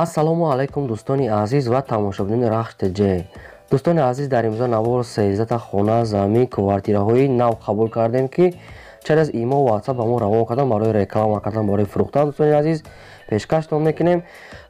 ассалому алайкум дӯстони азиз ва тамошобини рахти ҷ. дӯстони азиз, дар имрӯза навор 13 хона, замин, квартираҳои нав қабул кардем ки через имо ватсап ба мо равон кардан барои реклама кардан, барои фурӯхтан. дӯстони азиз, пешкаштон мекунем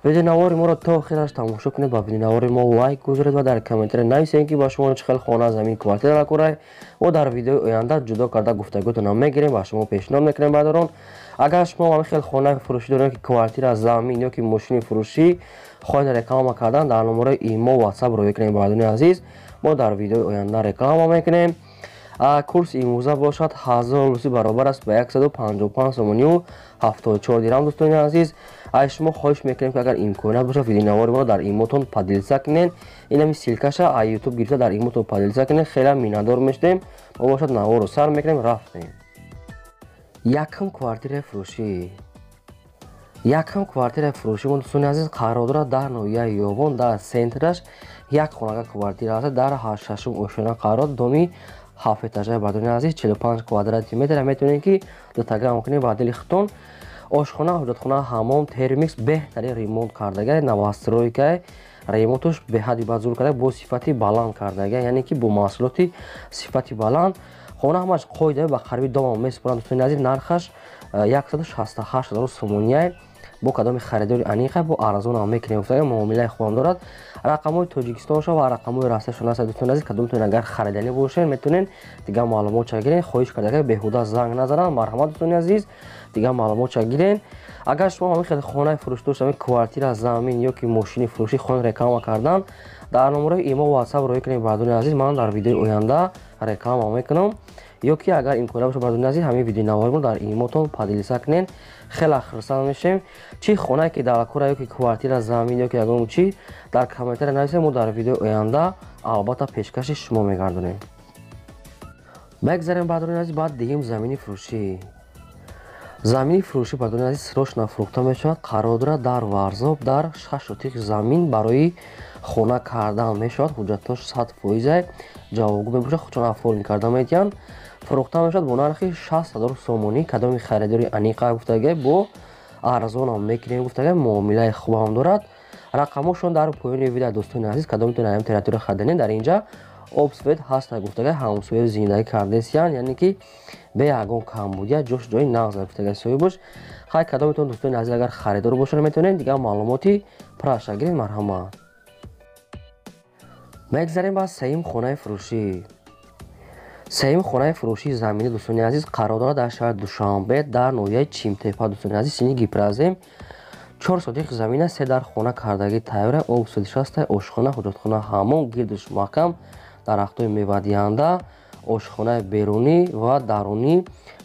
видеонавори моро то охираш тамошо кунед, ба видеонавори мо лайк гузоред ва дар комментари нависед ки ба шумо чӣ хел хона, замин, квартира лакурай. мо дар видеои оянда ҷудо карда гуфтагӯтонам мегирем, ба шумо пешниҳод мекунем. баъдорон агар шумо ҳамин хел хонаи фурӯшӣ доред ки квартира, замин ё ки мошини фурӯшӣ хоҳед реклама кардан, дар номарои имо ватсап роё кунем. баъдорон азиз, мо дар видеои оянда реклама мекунем. курси имрӯза бошад 1000 рупия баробар аст ба 155 сомонию 74 дирҳам. дӯстони азиз, аз шумо хоҳиш мекунем ки агар имконият бошад видеонавори моро дар имотон падилиса кунед. инами силкаша аз ютуб гирифта дар имотон падилиса кунед. хеле миннатдор мешудем. мо бошад наворо сар мекунем, рафтем. якум квартираи фурӯшӣ. якум квартираи фурӯшӣ мо дӯстони азиз қарор дорад дар ноҳияи ёбон, дар центраш як хонага квартира аст, дар 8-шашум ошона қарор, доми 7 этажаи. баъдони азиз 45 квадрати метр метавонем ки дутагам кунем ба дили хитон. ошхона, ҳоҷатхона, ҳаммом, термикс беҳтарин ремонт кардагай, новостройкай, ремонтуш беҳади базур кардагай, бо сифати баланд кардагай, яъне ки бо маҳсулоти сифати баланд. хона ҳамаш қоидаи ба қарби домам месупоранд. дӯстони азиз, нархаш 168 000 сомония. бо кадоми харидори аниқа бо арзонам мекунем, гуфтага муомилаи хубам дорад. рақамҳои тоҷикистонша ва рақамҳои расмияшон аст. дӯстони азиз, кадомтон агар харидани бошед метавонед дига маълумотша гирен. хоҳиш кардагай беҳуда занг назананд. марҳамат дӯстони азиз, дига маълумотша гирен. агар шумо ҳамин хел хонаи фурӯшӣ доштам, квартира, замин ё ки мошини фурӯшӣ хоҳед реклама кардан, дар номарои имо ватсап роё кунед. баъдони азиз, ман дар видеои оянда реклама мекунам. ё ки агар имконият бошад, баъдони азиз, ҳамин видеонавори дар имотон падилиса кунед. хеле хурсанд мешем. чӣ хонае ки далакура ё ки квартира, замин ё ки ягон чӣ дар комментари нависед. мо дар видеои оянда албатта пешкаши шумо мегардонем. мегзарем баъдони азиз, баъд дигим замини фурӯшӣ. замини фурӯшӣ баъдони азиз срочно фурӯхта мешавад. қарор дорад дар варзоб, дар 6 сотих замин барои хона кардан мешавад. ҳуҷҷатош 100% ҷавобгӯ мебошад, худшон оформӣ карда метиҳанд. фурӯхта мешавад бо нархи 60 000 сомонӣ. кадоми харидори аниқа гуфтагай бо арзонам мекунем, гуфтагай муомилаи хубам дорад. рақамошон дар поёни видео. дӯстони азиз, кадом метавонед ҳам территория хариданед. дар инҷа обсвет ҳаст, гуфтагай ҳамсояи зиндаги кардесиян, яъне ки бе ягон камбудия ҷош ҷои нағз гуфтагай соҳибош. хай кадом метавонед дӯстони азиз, агар харидор бошад метавонед дига маълумоти праша гиред. марҳамат. мегзарем ба сеюм хонаи фурӯшӣ. сеюм хонаи фурӯшии заминӣ дӯстони азиз қарор дорад дар шаҳри душанбе, дар ноҳияи чимтепа. дӯстони азиз, сини гипразем 4 сотих замина, 3 дар хона кардаги тайёра, обсведшаста, ошхона, ҳоҷатхона, ҳаммом, гирдуш маҳкам, дарахтои мевадиҳанда, ошхонаи берунӣ ва дарунӣ,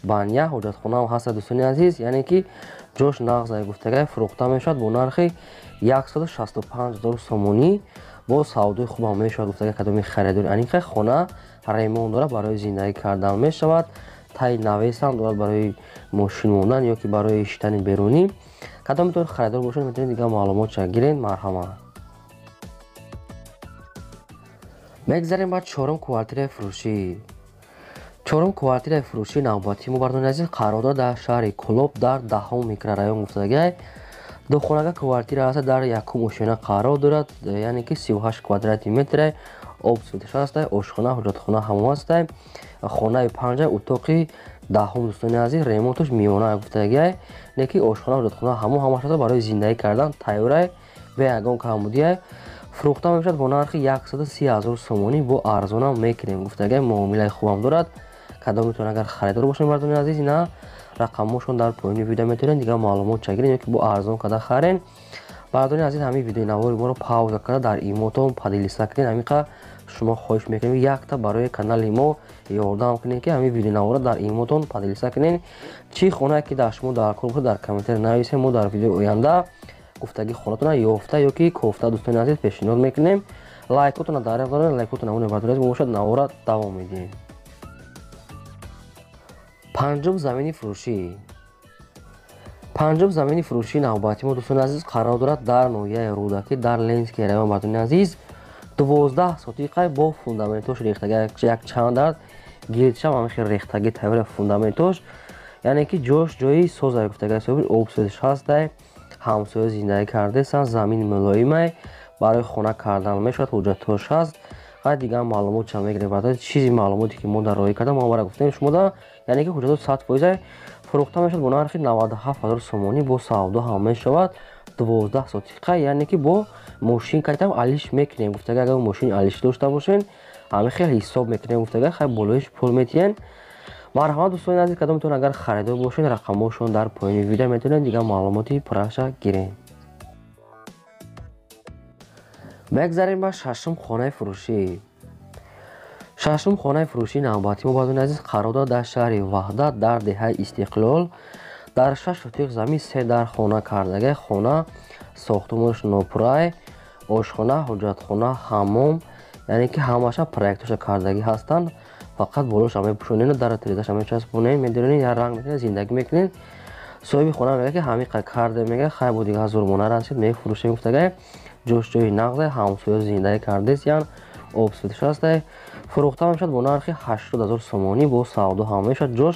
баня, ҳоҷатхонаам ҳаста. дӯстони азиз, яъне ки ҷош нағзай гуфтагай фурӯхта мешавад бо нархи 165 000 сомонӣ. бо савдои хубам мешавад, гуфтагай кадоми харидори аниқа. хона ремонт дорад, барои зиндагӣ кардан мешавад. таи навесам дорад барои мошин мондан ё ки барои шитани берунӣ. кадом метавонед харидор бошед, метавонед дига маълумотша гиред. марҳамат. мегзарем ба чорум квартираи фурӯшӣ. чорум квартираи фурӯшии навбатии мо баъдони азиз қарор дорад дар шаҳри Кӯлоб, дар 10 микрорайон гуфтагай. духонага квартира аст, дар якум ошона қарор дорад, яъне ки 38 квадрати метр. обсведш аст, ошхона, ҳоҷатхона ҳамон аст. хонаи панҷа, утоқи 10 дӯстони азиз, ремонтуш миёна гуфтагай. неки ошхона, ҳоҷатхона ҳамаш аст барои зиндагӣ кардан. тайёра бе ягон камбудия. фурӯхта мешавад бо нархи 130 000 сомонӣ. бо арзонам мекунем, гуфтагай муомилаи хубам дорад. кадом метавонед агар харидор бошед, мардони азиз, ина рақамошон дар поёни видео метавонед дига маълумотша гиред ё ки бо арзон карда харен. бардони азиз, ҳамин видеонавори моро пауза карда дар имотон падилиса кунед. ҳамиқа шумо хоҳиш мекунем якта барои канали мо ёрдам кунед ки ҳамин видеонавора дар имотон падилиса кунед. чӣ хонае ки дар шумо дар кор бошад, дар комментари нависед. мо дар видеои оянда гуфтаги хонатона ёфта ё ки кофта дӯстони азиз пешниҳод мекунем. лайкотона дариқ доред, лайкотона намоне бардони азиз, мо бошад навора давом медиҳем. панҷум замини фурӯшӣ. панҷум замини фурӯшии навбатии мо дӯстони азиз қарор дорад дар ноҳияи рӯдакӣ, дар ленинский район. бардони азиз 12 сотиқай бо фундаментош рехтага, як чанд дар гирдшам ҳамин хел рехтаги тайёра фундаментош, яъне ки ҷош ҷои соза гуфтагай соҳиби обсведш ҳастай. ҳамсоя зиндаги кардесанд, замин мулоимай, барои хона кардан мешавад, ҳуҷҷатҳош ҳаст. ва дигар маълумот чанд мегирем. Баъд чизи маълумоте ки мо дар роҳӣ кардам, мо бара гуфтем шумо да, яъне ки ҳуҷҷатҳо 100% фурӯхта мешавад бо нархи 97000 сомонӣ, бо савдо ҳам мешавад 12 сотиқа, яъне ки бо мошин кайтам алиш мекунем. Гуфтага агар мошини алиш дошта бошен, ҳамин хеле ҳисоб мекунем. Гуфтага хай болоиш пул метиҳен. марҳамат дӯстони азиз, кадомтон агар харидор бошед, рақамҳошон дар поёни видео метавонед дигар маълумоти пурраша гирем. мегзарем ба шашум хонаи фурӯшӣ. шашум хонаи фурӯшии навбатӣ мо бадони азиз қарор дорад дар шаҳри Ваҳдат дар деҳаи Истиқлол. дар 6 сотиқ замин 3 дар хона кардага, хона сохтмонаш нопуррай, ошхона, ҳуҷҷатхона, ҳаммом, яъне ки ҳамаша проектоша кардагӣ ҳастанд. фақат болоша мепӯшонед, дар тирезаша мечаспонед, медонед, як ранг мекунед, зиндагӣ мекунед. соҳиби хона мега ки ҳамин қадр карда мега хай бо дигар зурмона расид мефурӯшем. Гуфтага ҷош ҷои нағзе ҳамсоя зиндагӣ кардесиян обсвитшастай фурӯхта мешавад бо нархи 80000 сомонӣ, бо савдо ҳам мешавад, ҷош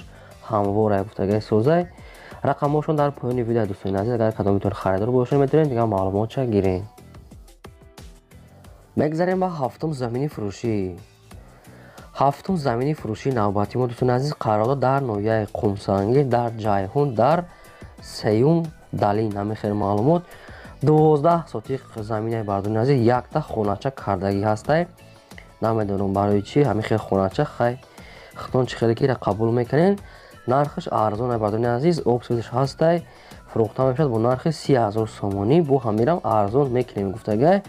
ҳамворай. Гуфтага созай. рақамҳошон дар поёни видео дӯстони азиз, агар кадомитон харидор бошед метавонед дигар маълумотша гирем. мегзарем ба ҳафтум замини фурӯшӣ. ҳафтум замини фурӯшии навбатӣ мо дӯстони азиз қарор дорад дар ноҳияи Қумсангир, дар Ҷайҳун, дар Сеюм Далин. ҳамин хеле маълумот 12 сотиқ заминаи бардони азиз, якта хонача кардагӣ ҳастай. намедонам барои чи ҳамин хеле хонача хай хитон чӣ хеле ки қабул мекунен. нархаш арзон бардони азиз, обсвитш ҳастай, фурӯхта мешавад бо нархи 30000 сомонӣ, бо ҳамирам арзон мекунем. Гуфтагай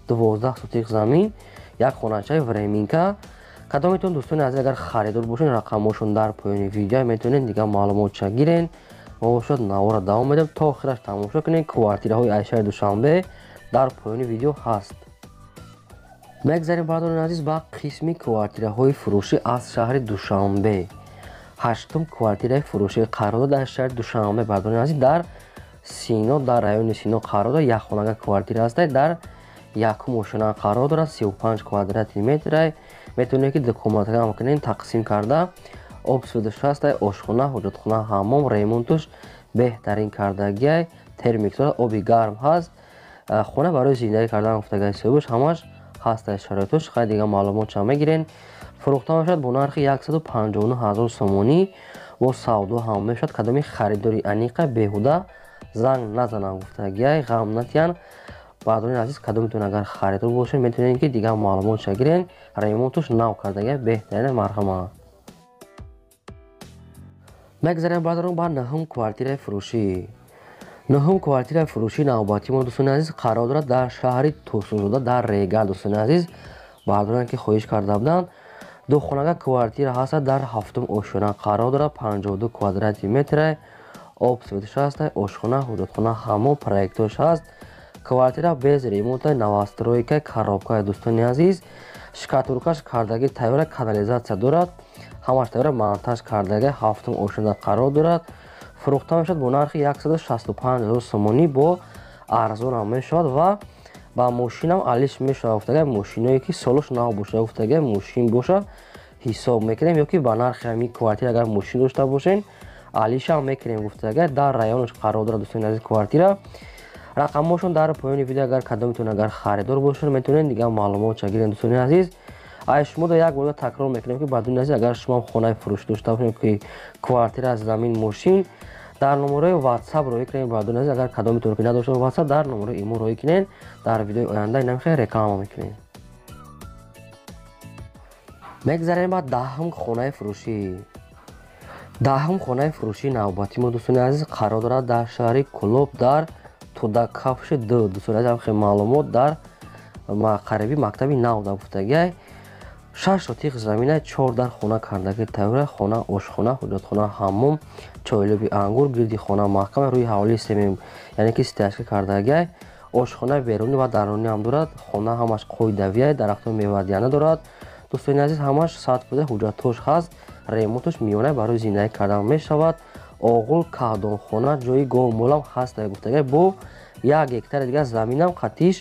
12 сотиқ замин, як хоначаи времинка. кадомитон дӯстони азиз агар харидор бошед, рақамҳошон дар поёни видео метавонед дигар маълумотша гирен. мо бошад навора давом медем то охираш тамошо кунед. квартираҳои айшари Душанбе дар поёни видео ҳаст. мегзарем бардорни азиз ба қисми квартираҳои фурӯшӣ аз шаҳри Душанбе. ҳаштум квартираи фурӯшӣ қарор дар шаҳри Душанбе бардорни азиз, дар Сино, дар райони Сино қарор дорад. якхонага квартира ҳастай, дар якум ошина қарор дорад, 35 квадрати метрай. метавонед ки комнатага мекунед тақсим карда. обсвитш ҳастай, ошхона, ҳуҷҷатхона, ҳаммом, ремонтуш беҳтарин кардагиай, термик дорад, оби гарм ҳаст. хона барои зиндагӣ кардан гуфтагаи соҳибаш ҳамаш ҳастай шароитуш. хай дигар маълумотша мегирен. фурӯхта мешавад бо нархи 159000 сомонӣ, бо савдо ҳам мешавад. кадоми харидори аниқа беҳуда занг назананд. гуфтагиай ғам натиян. бардорни азиз, кадомитон агар харидор бошед метавонед ки дигар маълумотша гирен. ремонтуш нав кардагиай беҳтарин. марҳамат. мегзарем бардорон ба наҳум квартираи фурӯшӣ. наҳум квартираи фурӯшии навбатӣ мо дӯстони азиз қарор дорад дар шаҳри Тусунзода, дар Рега. дӯстони азиз, бардорон ки хоҳиш карда буданд, духонага квартира ҳаста, дар ҳафтум ошона қарор дорад, 52 квадрати метрай, обсвитш ҳастай, ошхона, ҳуҷҷатхона, ҳаммом, проектош ҳаст. квартира без ремонта, новостройка, коробка. дӯстони азиз, шкатуркаш кардагӣ тайёра, канализатсия дорад, ҳамаш тайёра монтаж кардага, ҳафтум ошона қарор дорад. фурӯхта мешавад бо нархи 165000 сомонӣ, бо арзон ҳам мешавад ва ба мошинам алиш мешавад. гуфтага мошиное ки солуш нав боша, гуфтага мошин боша ҳисоб мекунем, ё ки ба нархи ҳамин квартира агар мошин дошта бошен алишам мекунем. гуфтага дар районаш қарор дорад дӯстони азиз квартира. рақамҳошон дар поёни видео, агар кадомитон агар харидор бошед метавонед дигар маълумотша гирен. дӯстони азиз, ай шумо да як бор такрор мекунем ки бадони азиз, агар шумо хонаи фурӯш дошта бошед ки квартира, замин, мошин, дар номерои WhatsApp роҳӣ кунед. бардони азиз, агар кадомитон ки надошта WhatsApp, дар номерои имо роҳӣ кунед. дар видеои оянда инам хеле реклама мекунем. мегзарем ба даҳум хонаи фурӯшӣ. даҳум хонаи фурӯшии навбатӣ мо дӯстони азиз қарор дорад дар шаҳри Кӯлоб, дар Тудакафши 2. дӯстони азиз, ҳам хеле маълумот дар қариби мактаби нав да гуфтагиай 6 сотиқ замина, 4 дар хона кардагӣ тайёра, хона, ошхона, ҳуҷҷатхона, ҳаммом, чойлуби ангур, гирди хона маҳкама, рӯи ҳавлии семим, яъне ки стяжка кардагиай. ошхона берунӣ ва дарунӣ ҳам дорад. хона ҳамаш қоидавиай, дарахтони мевадиҳанда дорад. дӯстони азиз, ҳамаш 100% ҳуҷҷатош ҳаст. ремонтуш миёна барои зиндагӣ кардан мешавад. оғул каҳдонхона, ҷои гов молам ҳастай. гуфтага бо 1 гектари дигар заминам қатиш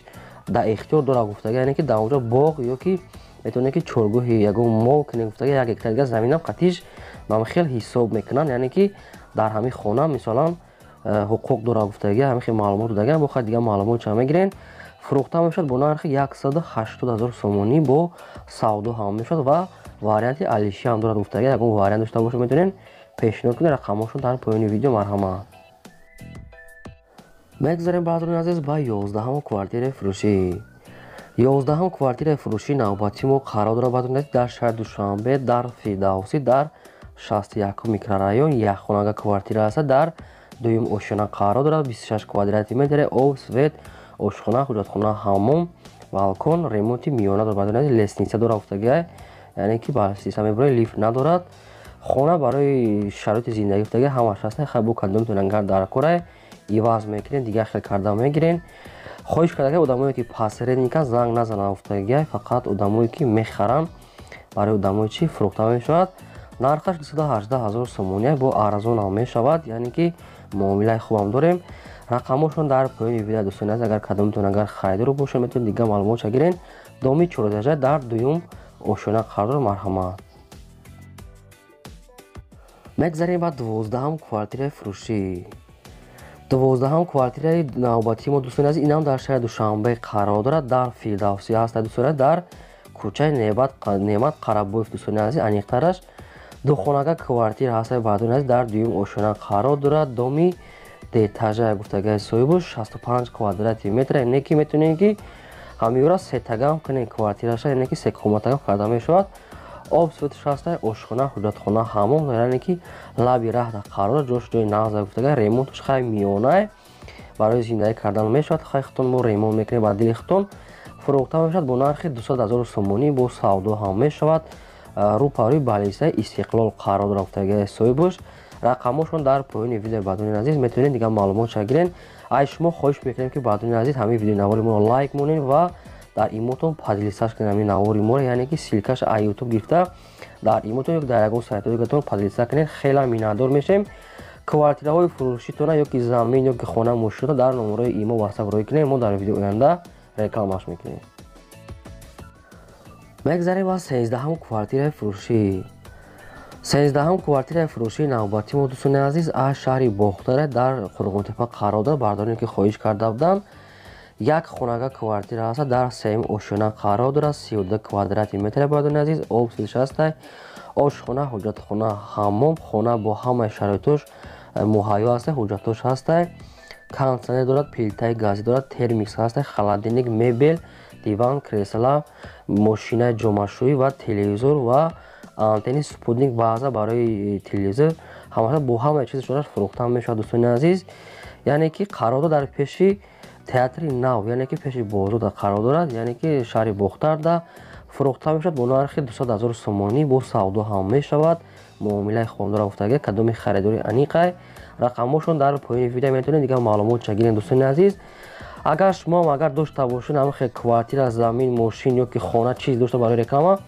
да ихтиёр дорад. гуфтага яъне ки дар онҷо боғ ё ки метавонед ки чоргӯҳи ягон мол кунед. гуфтага 1 гектар дигар заминам қатиш мам хел ҳисоб мекунанд, яъне ки дар ҳамин хона мисолан ҳуқуқ дора гуфтагӣ ҳамихи маълумот додаган бо хай дигар маълумотша мегирен. фурӯхта мешавад бо нархи 180 000 сомонӣ бо савдо ҳам мешавад ва варианти алиши ҳам дорад гуфтагӣ. Ягон вариант дошта боша метавонен пешниҳод кунед. рақамҳошон дар поёни видео марҳамат. мегзарем баъзони азиз ба 11-ум квартираи фурӯшӣ. 11-ум квартираи фурӯшӣ навбати мо қарор дорад баъзони азиз дар шаҳри Душанбе дар Фирдавсӣ дар 61 микрорайон. якхонага квартира аст дар дуюм ошона қарор дорад. 26 квадрати метри, об, свет, ошхона, ҳуҷҷатхона, ҳаммом, балкон, ремонти миёна дорад. баъзони азиз лестница дорад гуфтагӣ, яъне ки ба система мебурад, лифт надорад. хона барои шароити зиндагӣ гуфтагӣ ҳамаш ҳаст. хай бо кадом метавонен гар дар кора иваз мекунен, дигар хел карда мегирен. хоҳиш кардагӣ одамое ки пасред мекунанд занг назананд гуфтагӣ, фақат одамое ки мехаранд барои одамое чи фурӯхта мешавад. нархаш 218 000 сомонӣ бо арзон ҳам мешавад, яъне ки муомилаи хубам дорем. рақамҳошон дар поёни видео дӯстони азиз, агар кадом метавонанд агар харидоро бошад метавонед дигар маълумотша гирен. доми 4 этажа дар дуюм ошона қарор дорад. марҳамат. мегзарем ба 12-ум квартираи фурӯшӣ. 12-ум квартираи навбатии мо дӯстони азиз инам дар шаҳри Душанбе қарор дорад. дар Фирдавсӣ аст дӯстони азиз, дар кӯчаи Неъмат Қарабоев дӯстони азиз. аниқтараш духонага квартира ҳаст баъзони азиз дар дуюм ошона қарор дорад. доми детажа гуфтагаи соҳибу 65 квадрати метр, яъне ки метавонем ки ҳамиёра сетагам кунем квартираша, яъне ки секоматагам карда мешавад. об, светш ҳаста, ошхона, ҳуҷҷатхона, ҳаммом, яъне ки лаби раҳда қарор, ҷош ҷои нағза гуфтага. ремонтш хай миёнае, барои зиндагӣ кардан мешавад. хай хитон мо ремонт мекунем ба дили хитон. фурӯхта мешавад бо нархи 200 000 сомонӣ бо савдо ҳам мешавад. рӯпаруи балисаи Истиқлол қарор дорад гуфтагаи соҳибуш. рақамҳошон дар поёни видео баъзони азиз метавонед дигар маълумотша гирен. ай шумо хоҳиш мекунем ки баъзони азиз ҳамин видеонавори моро лайк монед ва дар имотон падлисаш кунед ҳамин навори моро, яъне ки силкаш аз ютуб гирифта дар имотон ё дар ягон сайтҳои дигартон падлиса кунед. хеле миннатдор мешем. квартираҳои фурӯшитона ё ки замин ё ки хона мушкилота дар номарои имо ватсап рой кунед. мо дар видеои оянда рекламаш мекунем. мегзарем ба 13-ум квартираи фурӯшӣ. 13-ум квартираи фурӯшии навбати мо дӯстони азиз аз шаҳри Бохтаре дар Қурғонтепа қарор дорад. бардорем ки хоҳиш карда буданд. як хонага квартира ҳаст дар 3-ум ошона қарор дорад. 32 квадрати метр бардорем азиз. об, свет ҳаст, ошхона, ҳуҷҷатхона, ҳаммом, хона бо ҳамаи шароитош муҳайё ҳаст, ҳуҷҷатош ҳаст, кондитсионер дорад, плитаи газӣ дорад, термикс ҳаст, холодильник, мебел, диван, кресла, мошинаи ҷомашӯӣ ва телевизор ва антенни спутник баъза барои телевизор ҳамаша бо ҳамаи чизашонаш фурӯхта мешавад дӯстони азиз. яъне ки қарор дорад дар пеши театри нав, яъне ки пеши бозор қарор дорад, яъне ки шаҳри Бохтарда фурӯхта мешавад бо нархи 200 000 сомонӣ бо савдо ҳам мешавад. муомилаи хубам дорад гуфтагӣ, кадоми харидори аниқай. рақамҳошон дар поёни видео метавонед дигар маълумотша гирен дӯстони азиз. агар шумо агар дошта бошед ҳамахе квартира, замин, мошин ё ки хона чиз дошта барои реклама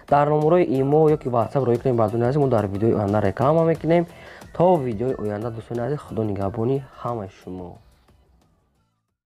дар номарои имо ё ки ватсап рой кунем баъзони азиз, мо дар видеои оянда реклама мекунем. то видеои оянда дӯстони азиз, худо нигаҳбони ҳамаи шумо.